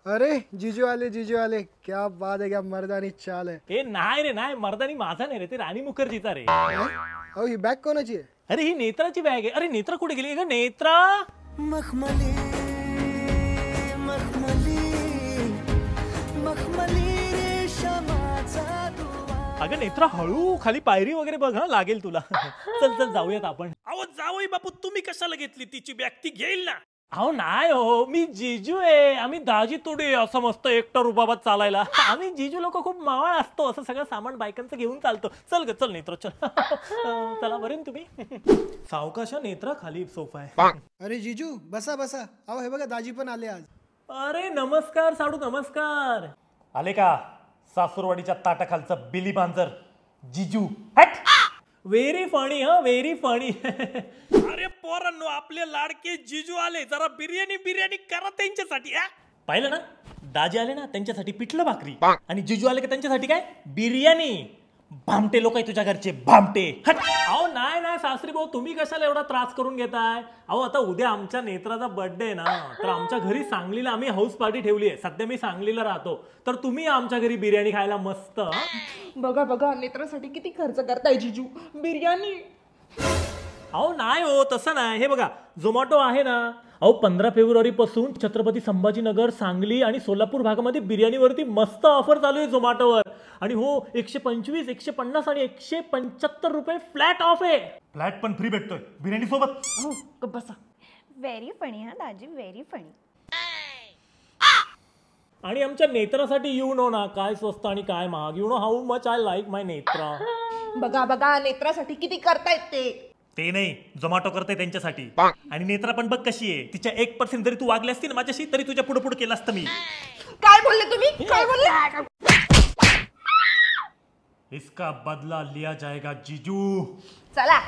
अरे जीजू आले क्या बात है, क्या मर्दानी चाल है। ए नाही रे नाही, मर्दानी माझा नाही रे, ते राणी मुखर्जीचा रे। अहो ही बॅग कोणाची आहे? अरे ही नेत्राची बॅग आहे। अरे नेत्रा कुठे गेली ग? नेत्रा मखमली मखमली मखमली रेशमाचा दुवा। अगं नेत्रा हळू, खाली पायरी वगैरे बघ हा, लागेल तुला। चल चल जाऊयात आपण। अहो जावई बापू, तुम्ही कशाला घेतली तिची बॅग? ती घेईल ना। अहो नाही हो, मी जीजू आहे, आम्ही दाजी तोडे असं मस्त एकटा रुबाबात चालायला। आम्ही जीजू लोक खूप मावळ असतो, असं सगळं सामान बायकांचं घेऊन चालतो। चल ग चल नेत्रा चल। चला बरे तुम्ही। सावकाशा नेत्रा, खाली सोफा आहे। अरे जीजू बसा बसा। अहो हे बघा दाजी पण आले आज। अरे नमस्कार साडू, नमस्कार। आले का सासूरवाडीच्या ताटाखालचं बिली मांजर जीजू? हट। व्हेरी फनी हा, व्हेरी फनी। अरे पोरांनो, आपले लाडके जीजू आले, जरा बिर्याणी करा त्यांच्यासाठी। पाहिलं ना, दाजी आले ना त्यांच्यासाठी पिठलं भाकरी, आणि जीजू आले का त्यांच्यासाठी काय? बिर्याणी। भामटे लोक आहे तुझ्या घरचे, भामटे। हट। अहो नाही नाही सासरी भाऊ, तुम्ही कशाला एवढा त्रास करून घेताय? अहो आता उद्या आमच्या नेत्राचा बर्थडे आहे ना, तर आमच्या घरी सांगलीला आम्ही हाऊस पार्टी ठेवली आहे। सध्या मी सांगलीला राहतो, तर तुम्ही आमच्या घरी बिर्याणी खायला मस्त। बघा बघा नेत्रासाठी किती खर्च करताय जीजू, बिर्याणी। अहो नाही हो, तसं नाही। हे बघा झोमॅटो आहे ना, अहो 15 फेब्रुवारी पासून छत्रपती संभाजीनगर, सांगली आणि सोलापूर भागामध्ये बिर्याणीवरती मस्त ऑफर चालू आहे झोमॅटोवर। आणि हो 125, 150 आणि 175 रुपये फ्लॅट ऑफ आहे। फ्लॅट पण फ्री भेटतोय बिर्याणी सोबत। हो गप्प बसा। व्हेरी फनी हा दाजी, व्हेरी फनी। आणि आमच्या नेत्रासाठी यू नो ना, काय स्वस्त आणि काय महाग। You know how much I like my Netra. बघा बघा नेत्रासाठी किती करतायत ते नाही, झोमॅटो करते त्यांच्यासाठी। आणि नेत्रा पण बघ कशी आहे, तिच्या 1% जरी तू वागली असती ना माझ्याशी, तरी तुझ्या पुढे पुढे केलं असतं मी। काय बोलले तुम्ही? काय बोलले? इसका बदला लिया जाएगा जीजू। चला।